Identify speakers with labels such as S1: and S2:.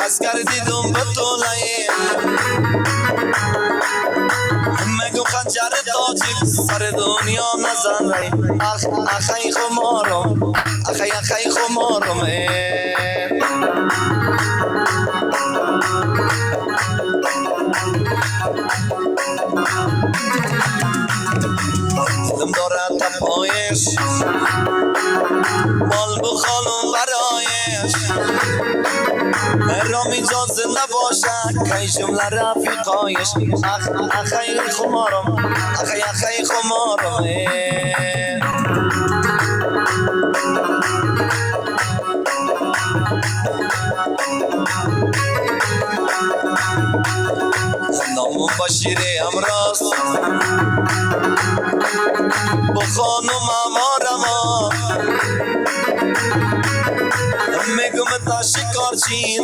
S1: از کردیدم به طولایی مگو خنجر تاجیک سر دنیا نزن رای اخی خمارم اخی خمارم دم دارد تپایش بال بخالم برایش رامی جان زنده باشد که جمله رفیقایش اخی خمارم اخی خمارم نامم بشیر امراض با خانم امارما میگم تا شکارچی